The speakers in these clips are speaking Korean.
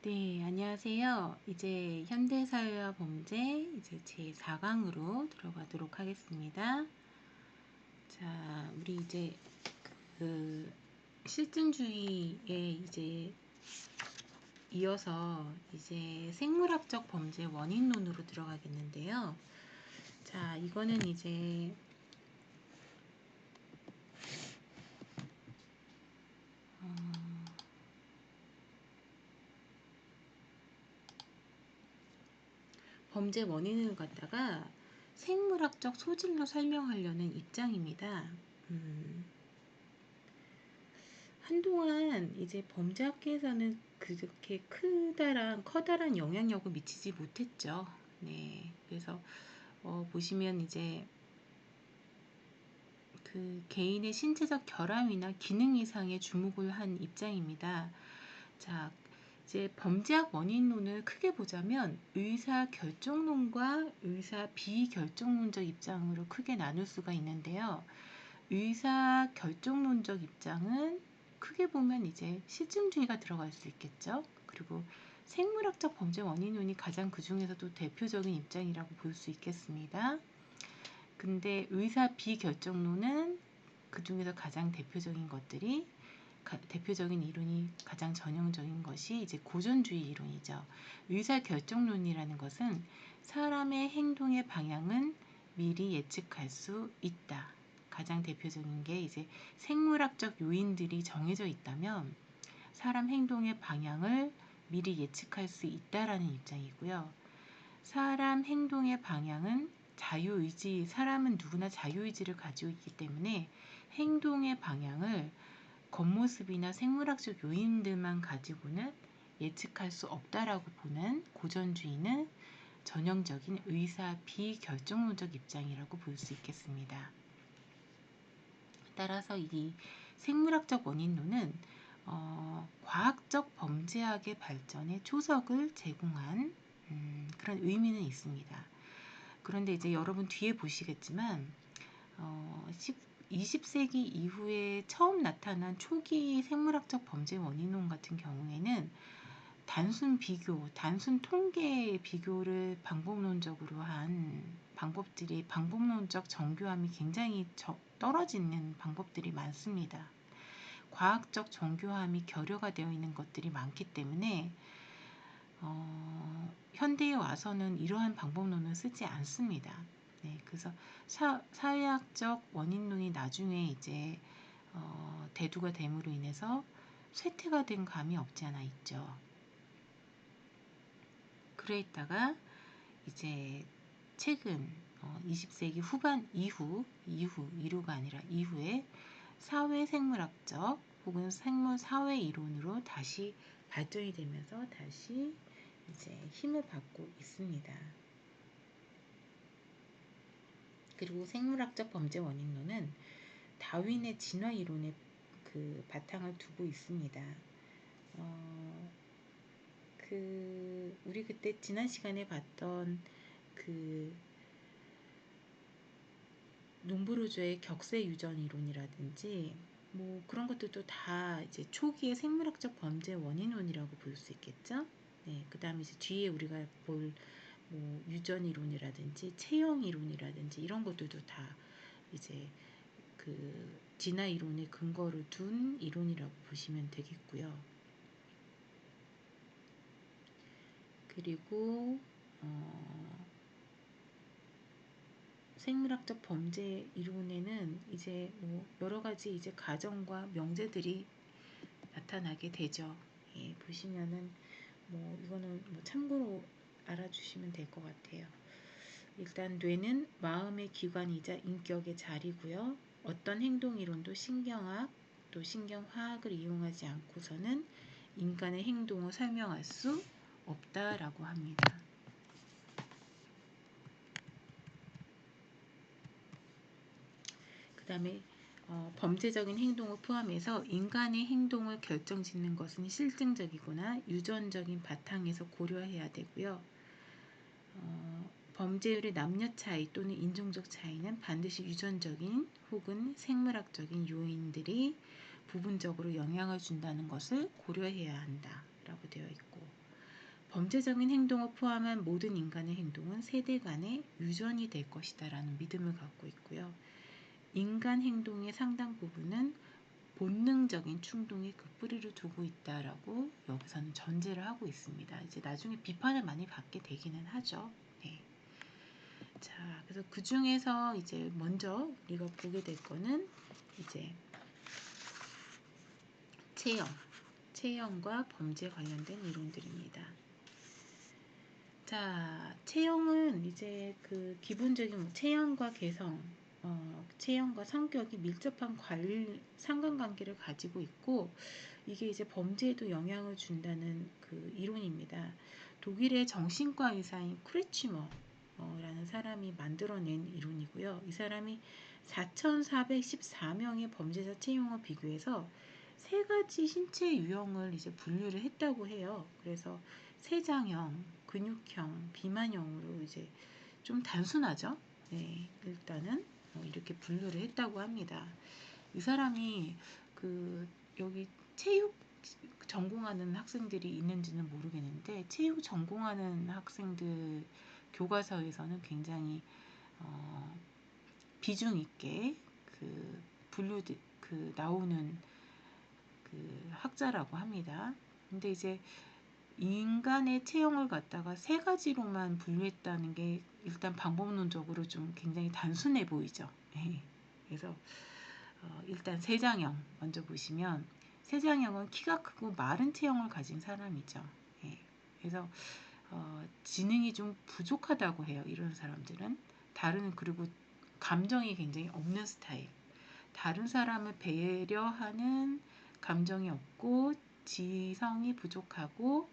네, 안녕하세요. 이제 현대사회와 범죄 이제 제 4강으로 들어가도록 하겠습니다. 자, 우리 이제 그 실증주의에 이제 이어서 이제 생물학적 범죄 원인론으로 들어가겠는데요. 자, 이거는 이제 범죄 원인을 갖다가 생물학적 소질로 설명하려는 입장입니다. 한동안 이제 범죄학계에서는 그렇게 커다란 영향력을 미치지 못했죠. 네. 그래서 보시면 이제 그 개인의 신체적 결함이나 기능 이상에 주목을 한 입장입니다. 자, 이제 범죄학 원인론을 크게 보자면 의사 결정론과 의사 비결정론적 입장으로 크게 나눌 수가 있는데요. 의사 결정론적 입장은 크게 보면 이제 실증주의가 들어갈 수 있겠죠. 그리고 생물학적 범죄 원인론이 가장 그 중에서도 대표적인 입장이라고 볼 수 있겠습니다. 근데 의사 비결정론은 그 중에서 가장 대표적인 이론이 가장 전형적인 것이 이제 고전주의 이론이죠. 의사 결정론이라는 것은 사람의 행동의 방향은 미리 예측할 수 있다. 가장 대표적인 게 이제 생물학적 요인들이 정해져 있다면 사람 행동의 방향을 미리 예측할 수 있다라는 입장이고요. 사람 행동의 방향은 사람은 누구나 자유의지를 가지고 있기 때문에 행동의 방향을 겉모습이나 생물학적 요인들만 가지고는 예측할 수 없다라고 보는 고전주의는 전형적인 의사 비결정론적 입장이라고 볼 수 있겠습니다. 따라서 이 생물학적 원인론은 과학적 범죄학의 발전에 초석을 제공한 그런 의미는 있습니다. 그런데 이제 여러분 뒤에 보시겠지만 20세기 이후에 처음 나타난 초기 생물학적 범죄 원인론 같은 경우에는 단순 통계 비교를 방법론적으로 한 방법론적 정교함이 굉장히 떨어지는 방법들이 많습니다. 과학적 정교함이 결여가 되어 있는 것들이 많기 때문에 현대에 와서는 이러한 방법론을 쓰지 않습니다. 네, 그래서 사회학적 원인론이 나중에 이제 대두가 됨으로 인해서 쇠퇴가 된 감이 없지 않아 있죠. 그래 있다가 이제 최근 20세기 후반 이후가 아니라 이후에 사회생물학적 혹은 생물사회 이론으로 다시 발전이 되면서 다시 이제 힘을 받고 있습니다. 그리고 생물학적 범죄 원인론은 다윈의 진화 이론에 그 바탕을 두고 있습니다. 우리 그때 지난 시간에 봤던 그 룸브르조의 격세 유전 이론이라든지 뭐 그런 것들도 다 이제 초기의 생물학적 범죄 원인론이라고 볼 수 있겠죠. 네, 그다음에 이제 뒤에 우리가 볼 뭐 유전 이론이라든지 체형 이론이라든지 이런 것들도 다 이제 그 진화 이론의 근거를 둔 이론이라고 보시면 되겠고요. 그리고 생물학적 범죄 이론에는 이제 뭐 여러 가지 이제 가정과 명제들이 나타나게 되죠. 예, 보시면은 뭐 이거는 뭐 참고로 알아주시면 될 것 같아요. 일단 뇌는 마음의 기관이자 인격의 자리고요. 어떤 행동 이론도 신경학 또 신경화학을 이용하지 않고서는 인간의 행동을 설명할 수 없다라고 합니다. 그 다음에 범죄적인 행동을 포함해서 인간의 행동을 결정짓는 것은 실증적이거나 유전적인 바탕에서 고려해야 되고요. 범죄율의 남녀 차이 또는 인종적 차이는 반드시 유전적인 혹은 생물학적인 요인들이 부분적으로 영향을 준다는 것을 고려해야 한다라고 되어 있고, 범죄적인 행동을 포함한 모든 인간의 행동은 세대 간의 유전이 될 것이다 라는 믿음을 갖고 있고요. 인간 행동의 상당 부분은 본능적인 충동이 그 뿌리를 두고 있다라고 여기서는 전제를 하고 있습니다. 이제 나중에 비판을 많이 받게 되기는 하죠. 네. 자, 그래서 그 중에서 이제 먼저 우리가 보게 될 거는 이제 체형과 범죄 관련된 이론들입니다. 자, 체형은 이제 그 기본적인 체형과 개성, 체형과 성격이 밀접한 상관관계를 가지고 있고, 이게 이제 범죄에도 영향을 준다는 그 이론입니다. 독일의 정신과 의사인 크레치머라는 사람이 만들어낸 이론이고요. 이 사람이 4,414명의 범죄자 체형을 비교해서 세 가지 신체 유형을 이제 분류를 했다고 해요. 그래서 세장형, 근육형, 비만형으로 이제 좀 단순하죠. 네, 일단은 이렇게 분류를 했다고 합니다. 이 사람이 그 여기 체육 전공하는 학생들이 있는지는 모르겠는데 체육 전공하는 학생들 교과서에서는 굉장히 비중 있게 그 나오는 그 학자라고 합니다. 근데 이제 인간의 체형을 갖다가 세 가지로만 분류했다는 게 일단 방법론적으로 좀 굉장히 단순해 보이죠. 그래서 일단 세장형 먼저 보시면 세장형은 키가 크고 마른 체형을 가진 사람이죠. 그래서 지능이 좀 부족하다고 해요. 이런 사람들은 그리고 감정이 굉장히 없는 스타일. 다른 사람을 배려하는 감정이 없고 지성이 부족하고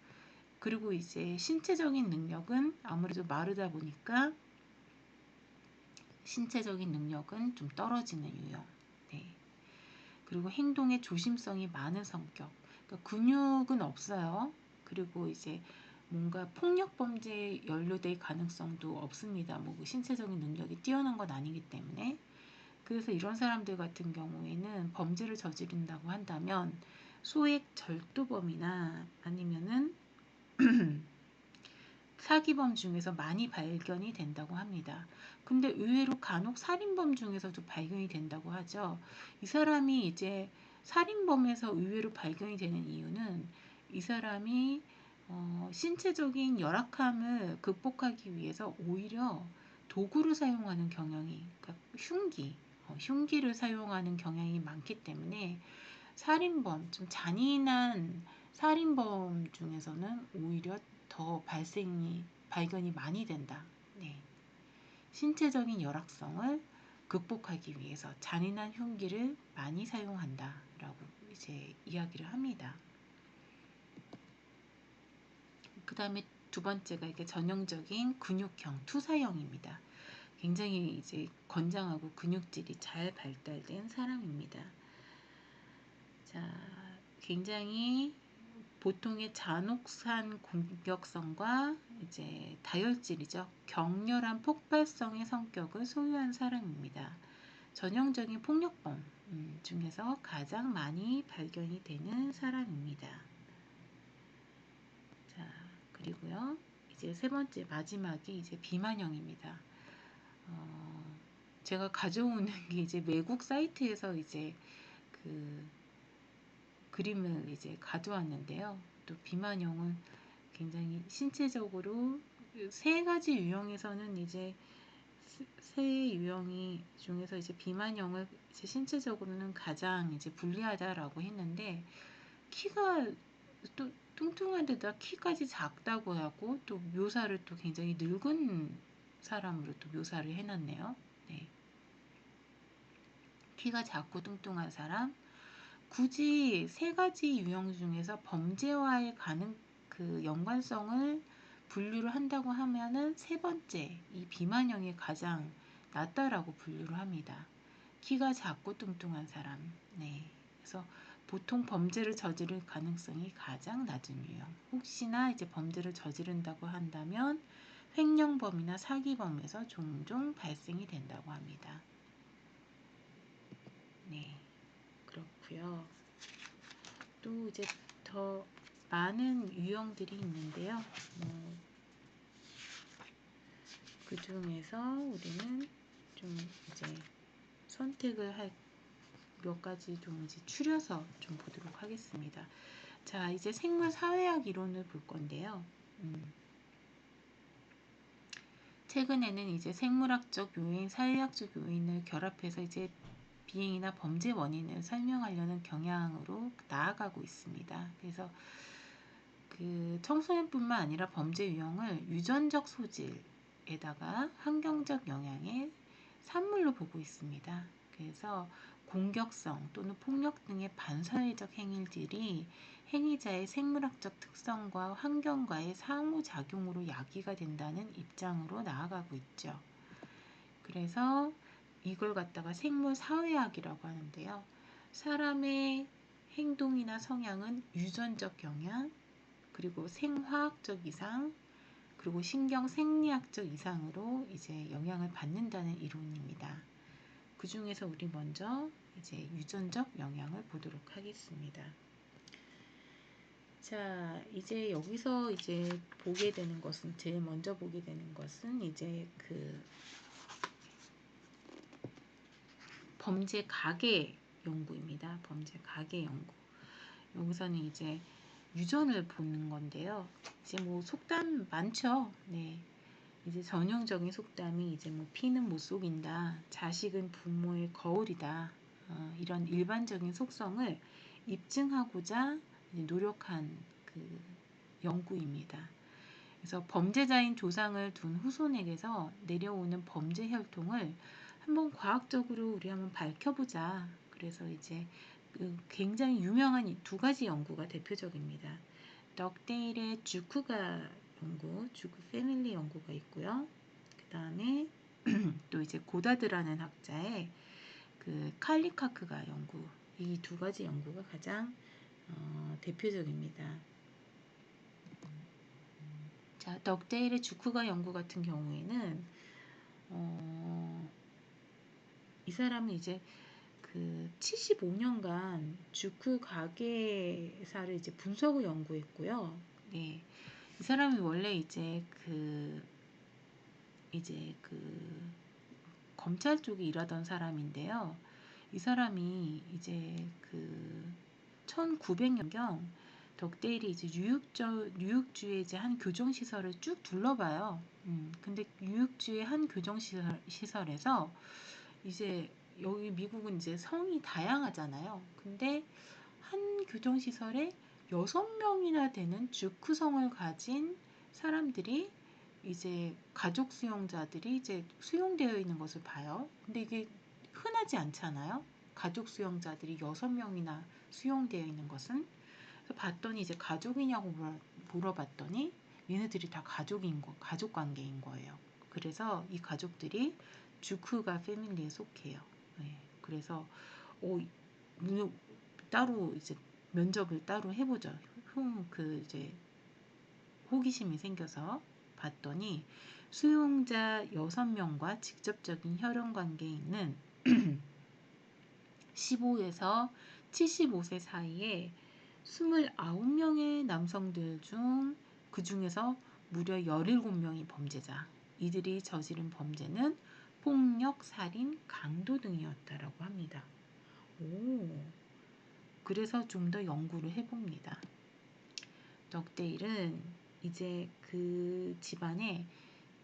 그리고 이제 신체적인 능력은 아무래도 마르다 보니까 신체적인 능력은 좀 떨어지는 유형. 네. 그리고 행동에 조심성이 많은 성격. 그러니까 근육은 없어요. 그리고 이제 뭔가 폭력 범죄에 연루될 가능성도 없습니다. 뭐 신체적인 능력이 뛰어난 건 아니기 때문에. 그래서 이런 사람들 같은 경우에는 범죄를 저지른다고 한다면 소액 절도범이나 아니면은 사기범 중에서 많이 발견이 된다고 합니다. 근데 의외로 간혹 살인범 중에서도 발견이 된다고 하죠. 이 사람이 이제 살인범에서 의외로 발견이 되는 이유는 이 사람이 신체적인 열악함을 극복하기 위해서 오히려 도구를 사용하는 경향이, 그러니까 흉기를 사용하는 경향이 많기 때문에 좀 잔인한 살인범 중에서는 오히려 더 발견이 많이 된다. 네. 신체적인 열악성을 극복하기 위해서 잔인한 흉기를 많이 사용한다라고 이제 이야기를 합니다. 그 다음에 두 번째가 이게 전형적인 근육형 투사형입니다. 굉장히 이제 건장하고 근육질이 잘 발달된 사람입니다. 자, 굉장히 보통의 잔혹한 공격성과 이제 다혈질이죠. 격렬한 폭발성의 성격을 소유한 사람입니다. 전형적인 폭력범 중에서 가장 많이 발견이 되는 사람입니다. 자, 그리고요. 이제 세 번째 마지막이 이제 비만형입니다. 제가 가져오는 게 이제 외국 사이트에서 이제 그 그림을 이제 가져왔는데요. 또 비만형은 굉장히 신체적으로 세 가지 유형에서는 이제 세 유형이 중에서 이제 비만형을 이제 신체적으로는 가장 이제 불리하다라고 했는데 키가 또 뚱뚱한데다 키까지 작다고 하고 또 묘사를 또 굉장히 늙은 사람으로 또 묘사를 해놨네요. 네. 키가 작고 뚱뚱한 사람, 굳이 세 가지 유형 중에서 범죄와의 그 연관성을 분류를 한다고 하면은 세 번째 이 비만형이 가장 낫다라고 분류를 합니다. 키가 작고 뚱뚱한 사람. 네. 그래서 보통 범죄를 저지를 가능성이 가장 낮은 유형. 혹시나 이제 범죄를 저지른다고 한다면 횡령범이나 사기범에서 종종 발생이 된다고 합니다. 네. 그렇고요. 또 이제 더 많은 유형들이 있는데요. 그 중에서 우리는 좀 이제 선택을 할 몇 가지 좀 이제 추려서 좀 보도록 하겠습니다. 자, 이제 생물 사회학 이론을 볼 건데요. 최근에는 이제 생물학적 요인, 사회학적 요인을 결합해서 이제 비행이나 범죄 원인을 설명하려는 경향으로 나아가고 있습니다. 그래서 그 청소년뿐만 아니라 범죄 유형을 유전적 소질에다가 환경적 영향의 산물로 보고 있습니다. 그래서 공격성 또는 폭력 등의 반사회적 행위들이 행위자의 생물학적 특성과 환경과의 상호작용으로 야기가 된다는 입장으로 나아가고 있죠. 그래서 이걸 갖다가 생물사회학이라고 하는데요. 사람의 행동이나 성향은 유전적 영향, 그리고 생화학적 이상, 그리고 신경 생리학적 이상으로 이제 영향을 받는다는 이론입니다. 그 중에서 우리 먼저 이제 유전적 영향을 보도록 하겠습니다. 자, 이제 여기서 이제 보게 되는 것은, 제일 먼저 보게 되는 것은 이제 그 범죄 가계 연구입니다. 범죄 가계 연구. 여기서는 이제 유전을 보는 건데요. 이제 뭐 속담 많죠. 네. 이제 전형적인 속담이 이제 뭐 피는 못 속인다, 자식은 부모의 거울이다, 이런 일반적인 속성을 입증하고자 노력한 그 연구입니다. 그래서 범죄자인 조상을 둔 후손에게서 내려오는 범죄 혈통을 한번 과학적으로 우리 한번 밝혀보자. 그래서 이제 그 굉장히 유명한 두 가지 연구가 대표적입니다. 덕데일의 주크가 연구, 주크 패밀리 연구가 있고요. 그 다음에 또 이제 고다드라는 학자의 그 칼리카크가 연구, 이 두 가지 연구가 가장 대표적입니다. 자, 덕데일의 주크가 연구 같은 경우에는 이 사람은 이제 그 75년간 주크 가계사를 이제 분석을 연구했고요. 네. 이 사람이 원래 이제 그 검찰 쪽에 일하던 사람인데요. 이 사람이 이제 그 1900년경 덕데일이 이제 뉴욕주의 이제 한 교정시설을 쭉 둘러봐요. 근데 뉴욕주의 한 교정시설에서 이제 여기 미국은 이제 성이 다양하잖아요. 근데 한 교정시설에 6명이나 되는 주크성을 가진 사람들이 이제 가족 수용자들이 이제 수용되어 있는 것을 봐요. 근데 이게 흔하지 않잖아요. 가족 수용자들이 6명이나 수용되어 있는 것은. 그래서 봤더니 이제 가족이냐고 물어봤더니 얘네들이 다 가족 관계인 거예요. 그래서 이 가족들이 주크가 패밀리에 속해요. 네. 그래서 따로 이제 면접을 따로 해보죠. 그 이제 호기심이 생겨서 봤더니 수용자 6명과 직접적인 혈연 관계에 있는 15에서 75세 사이에 29명의 남성들 중 그 중에서 무려 17명이 범죄자. 이들이 저지른 범죄는 폭력, 살인, 강도 등이었다라고 합니다. 그래서 좀 더 연구를 해봅니다. 덕데일은 이제 그 집안에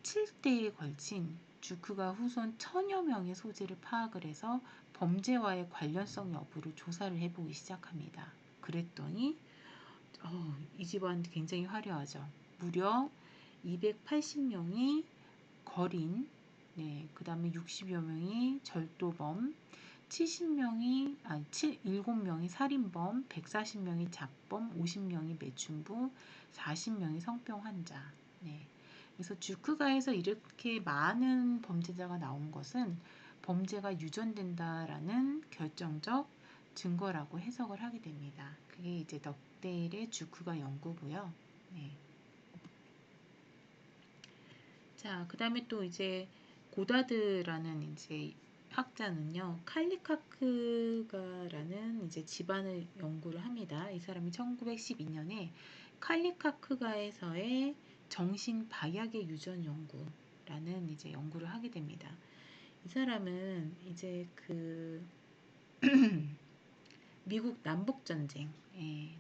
7대에 걸친 주크가 후손 1000여 명의 소재를 파악을 해서 범죄와의 관련성 여부를 조사를 해보기 시작합니다. 그랬더니 이 집안 굉장히 화려하죠. 무려 280명이 거린, 네, 그 다음에 60여 명이 절도범, 7명이 살인범, 140명이 잡범, 50명이 매춘부, 40명이 성병 환자. 네. 그래서 주크가에서 이렇게 많은 범죄자가 나온 것은 범죄가 유전된다라는 결정적 증거라고 해석을 하게 됩니다. 그게 이제 덕데일의 주크가 연구고요. 네. 자, 그 다음에 또 이제 고다드라는 이제 학자는요, 칼리카크가라는 이제 집안을 연구를 합니다. 이 사람이 1912년에 칼리카크가에서의 정신 박약의 유전 연구라는 이제 연구를 하게 됩니다. 이 사람은 이제 그 미국 남북 전쟁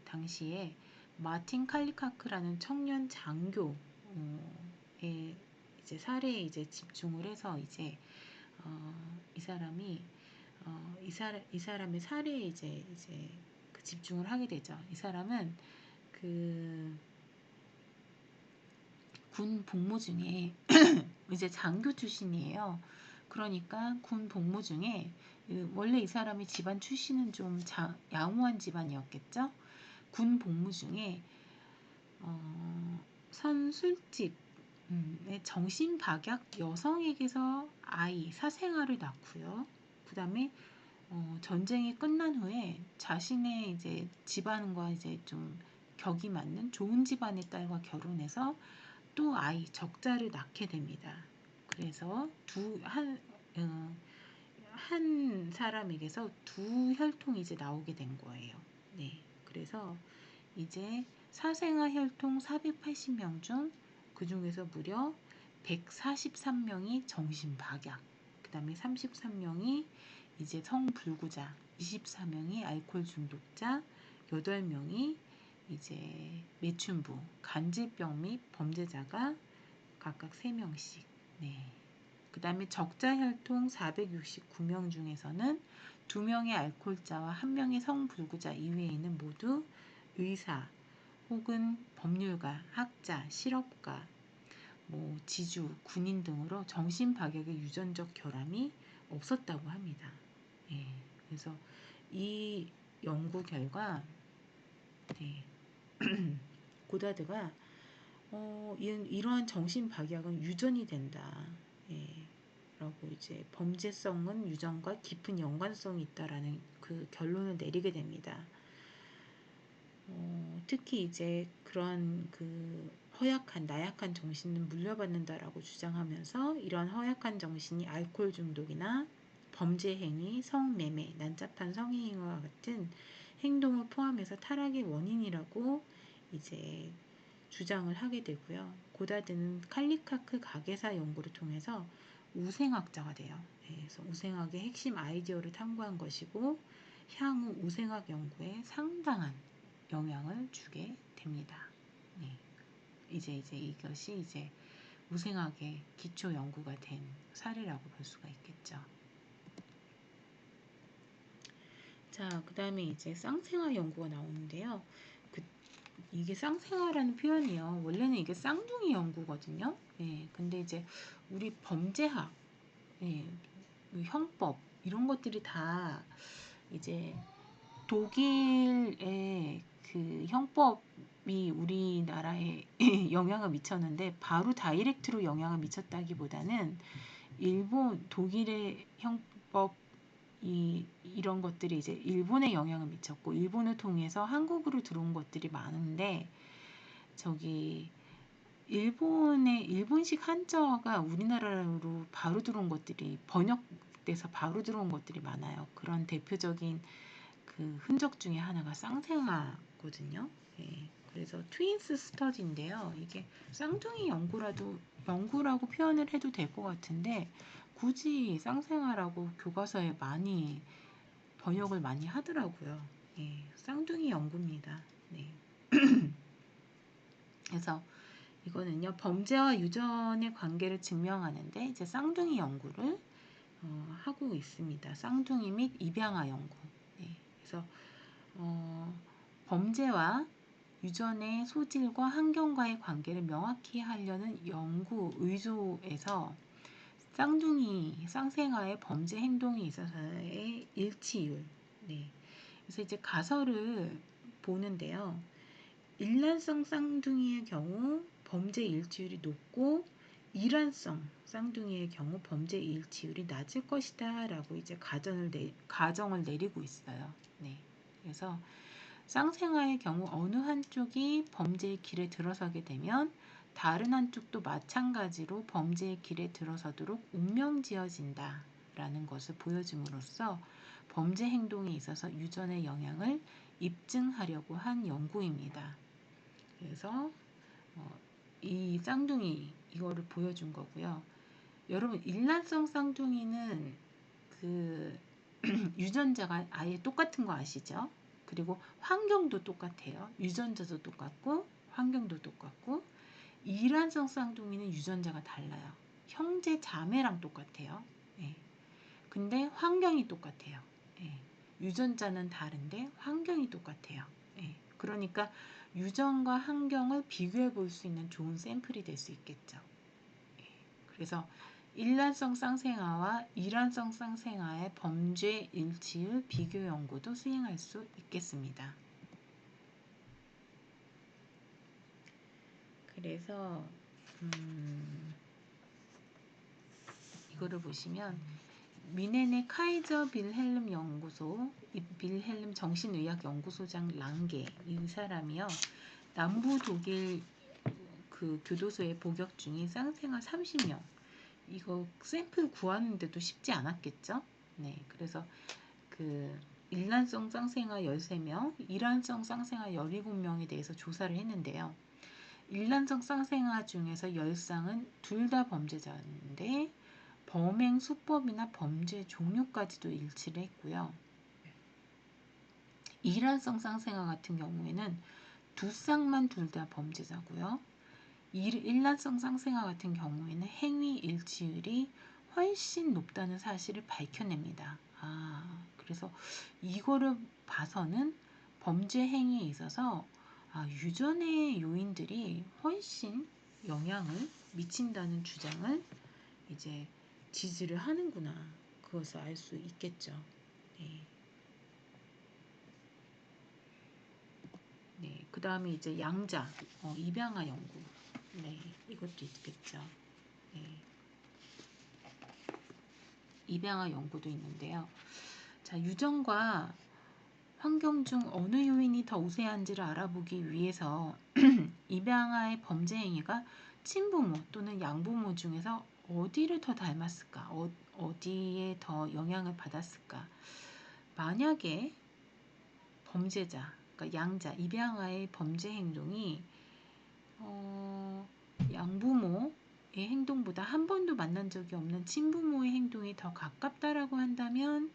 당시에 마틴 칼리카크라는 청년 장교의 이제 사례에 이제 집중을 해서 이제 이 사람이 이 사람의 사례에 이제 그 집중을 하게 되죠. 이 사람은 그 군 복무 중에 이제 장교 출신이에요. 그러니까 군 복무 중에 원래 이 사람이 집안 출신은 좀 양호한 집안이었겠죠. 군 복무 중에 선 술집 정신박약 여성에게서 사생아를 낳고요. 그 다음에 전쟁이 끝난 후에 자신의 이제 집안과 이제 좀 격이 맞는 좋은 집안의 딸과 결혼해서 또 적자를 낳게 됩니다. 그래서 한 사람에게서 두 혈통이 이제 나오게 된 거예요. 네. 그래서 이제 사생아 혈통 480명 중 그 중에서 무려 143명이 정신박약, 그 다음에 33명이 이제 성불구자, 24명이 알코올 중독자, 8명이 이제 매춘부, 간질병 및 범죄자가 각각 3명씩. 네. 그 다음에 적자 혈통 469명 중에서는 2명의 알코올자와 1명의 성불구자 이외에는 모두 의사 혹은 법률가, 학자, 실업가, 지주, 군인 등으로 정신박약의 유전적 결함이 없었다고 합니다. 예, 그래서 이 연구 결과 고다드가 이러한 정신박약은 유전이 된다. 예, 라고 이제 범죄성은 유전과 깊은 연관성이 있다라는 그 결론을 내리게 됩니다. 특히 이제 그런 그 나약한 정신은 물려받는다라고 주장하면서 이러한 허약한 정신이 알코올 중독이나 범죄 행위, 성매매, 난잡한 성행위와 같은 행동을 포함해서 타락의 원인이라고 이제 주장을 하게 되고요. 고다드는 칼리카크 가계사 연구를 통해서 우생학자가 돼요. 그래서 우생학의 핵심 아이디어를 탐구한 것이고 향후 우생학 연구에 상당한 영향을 주게 됩니다. 네. 이제 이것이 이제 우생학의 기초 연구가 된 사례라고 볼 수가 있겠죠. 자, 그 다음에 이제 쌍생아 연구가 나오는데요. 이게 쌍생아라는 표현이요. 원래는 이게 쌍둥이 연구거든요. 근데 이제 우리 범죄학, 형법 이런 것들이 다 이제 독일의 그 형법이 우리나라에 영향을 미쳤는데 바로 다이렉트로 영향을 미쳤다기보다는 독일의 형법 이런 것들이 이제 일본에 영향을 미쳤고 일본을 통해서 한국으로 들어온 것들이 많은데 일본식 한자어가 우리나라로 바로 들어온 것들이 번역돼서 바로 들어온 것들이 많아요. 그런 대표적인 그 흔적 중에 하나가 쌍생아거든요. 그래서 트윈스 스터디인데요. 이게 쌍둥이 연구라고 표현을 해도 될 것 같은데 굳이 쌍생아라고 교과서에 많이 번역을 많이 하더라고요. 쌍둥이 연구입니다. 네. 그래서 이거는요 범죄와 유전의 관계를 증명하는데 이제 쌍둥이 연구를 하고 있습니다. 쌍둥이 및 입양아 연구. 그래서 범죄와 유전의 소질과 환경과의 관계를 명확히 하려는 연구 의도에서 쌍생아의 범죄 행동에 있어서의 일치율. 그래서 이제 가설을 보는데요. 일란성 쌍둥이의 경우 범죄 일치율이 높고 일란성 쌍둥이의 경우 범죄 일치율이 낮을 것이다 라고 이제 가정을 내리고 있어요. 그래서 쌍생아의 경우 어느 한쪽이 범죄의 길에 들어서게 되면 다른 한쪽도 마찬가지로 범죄의 길에 들어서도록 운명지어진다 있다라는 것을 보여줌으로써 범죄 행동에 있어서 유전의 영향을 입증하려고 한 연구입니다. 그래서 이 쌍둥이 이거를 보여준 거고요. 여러분 일란성 쌍둥이는 그 유전자가 아예 똑같은 거 아시죠? 그리고 환경도 똑같아요. 유전자도 똑같고 환경도 똑같고 이란성 쌍둥이는 유전자가 달라요. 형제 자매랑 똑같아요. 예. 근데 환경이 똑같아요. 예. 유전자는 다른데 환경이 똑같아요. 예. 그러니까 유전과 환경을 비교해 볼 수 있는 좋은 샘플이 될 수 있겠죠. 예. 그래서 일란성 쌍생아와 이란성 쌍생아의 범죄 일치율 비교 연구도 수행할 수 있겠습니다. 그래서 이거를 보시면 미넨의 카이저 빌헬름 연구소, 빌헬름 정신의학 연구소장 랑게 이 사람이요. 남부 독일 그 교도소에 복역 중인 쌍생아 30명. 이거 샘플 구하는데도 쉽지 않았겠죠? 네, 그래서 그 일란성 쌍생아 13명, 이란성 쌍생아 17명에 대해서 조사를 했는데요. 일란성 쌍생아 중에서 10쌍은 둘 다 범죄자인데 범행 수법이나 범죄 종류까지도 일치를 했고요. 이란성 쌍생아 같은 경우에는 두 쌍만 둘 다 범죄자고요. 일란성 쌍생아 같은 경우에는 행위 일치율이 훨씬 높다는 사실을 밝혀냅니다. 그래서 이거를 봐서는 범죄 행위에 있어서 유전의 요인들이 훨씬 영향을 미친다는 주장을 이제 지지를 하는구나. 그것을 알 수 있겠죠. 네. 네. 그 다음에 이제 양자, 입양아 연구. 네. 이것도 있겠죠. 네. 입양아 연구도 있는데요. 자, 유전과 환경 중 어느 요인이 더 우세한지를 알아보기 위해서 입양아의 범죄 행위가 친부모 또는 양부모 중에서 어디를 더 닮았을까? 어디에 더 영향을 받았을까? 만약에 범죄자, 그러니까 양자, 입양아의 범죄 행동이 양부모의 행동보다 한 번도 만난 적이 없는 친부모의 행동이 더 가깝다라고 한다면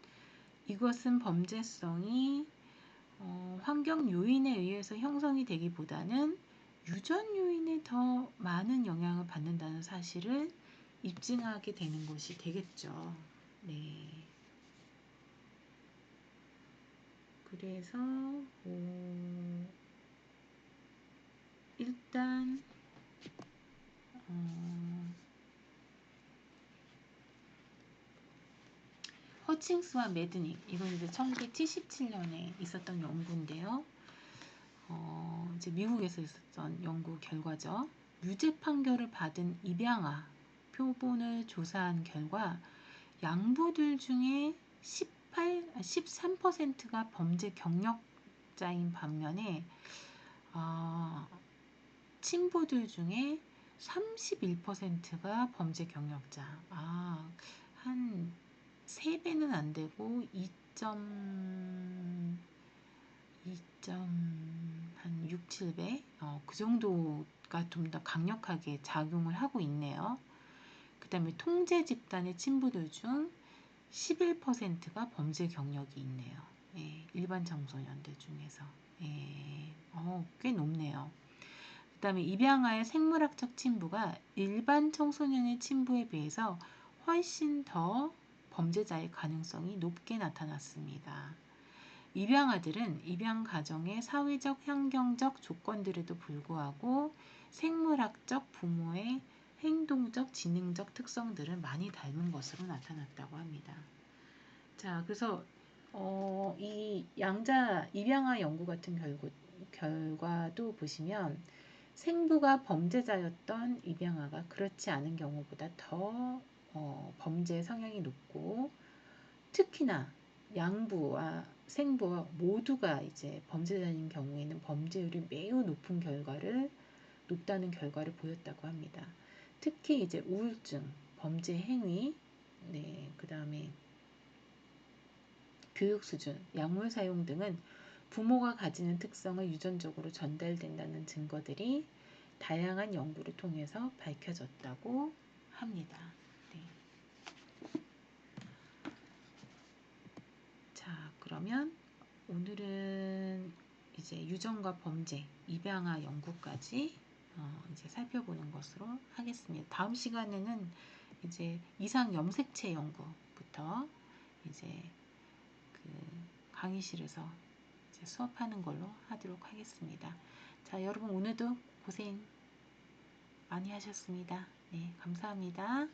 이것은 범죄성이 환경 요인에 의해서 형성이 되기보다는 유전 요인에 더 많은 영향을 받는다는 사실을 입증하게 되는 것이 되겠죠. 네. 그래서 일단 허칭스와 매드닉 이건 이제 1977년에 있었던 연구인데요. 이제 미국에서 있었던 연구 결과죠. 유죄 판결을 받은 입양아 표본을 조사한 결과 양부들 중에 13%가 범죄 경력자인 반면에 친부들 중에 31%가 범죄 경력자. 한 3배는 안 되고 2.6, 7배 그 정도가 좀 더 강력하게 작용을 하고 있네요. 그 다음에 통제 집단의 친부들 중 11%가 범죄 경력이 있네요. 예, 일반 청소년들 중에서 꽤 높네요. 그 다음에 입양아의 생물학적 친부가 일반 청소년의 친부에 비해서 훨씬 더 범죄자의 가능성이 높게 나타났습니다. 입양아들은 입양 가정의 사회적, 환경적 조건들에도 불구하고 생물학적, 부모의 행동적, 지능적 특성들을 많이 닮은 것으로 나타났다고 합니다. 자, 그래서 이 양자 입양아 연구 같은 결과도 보시면 생부가 범죄자였던 입양아가 그렇지 않은 경우보다 더 범죄 성향이 높고 특히나 양부와 생부와 모두가 이제 범죄자인 경우에는 범죄율이 매우 높다는 결과를 보였다고 합니다. 특히 이제 우울증, 범죄 행위, 네, 그 다음에 교육 수준, 약물 사용 등은 부모가 가지는 특성을 유전적으로 전달된다는 증거들이 다양한 연구를 통해서 밝혀졌다고 합니다. 네. 자, 그러면 오늘은 이제 유전과 범죄, 입양아 연구까지 이제 살펴보는 것으로 하겠습니다. 다음 시간에는 이제 이상 염색체 연구부터 이제 그 강의실에서 이제 수업하는 걸로 하도록 하겠습니다. 자, 여러분 오늘도 고생 많이 하셨습니다. 네, 감사합니다.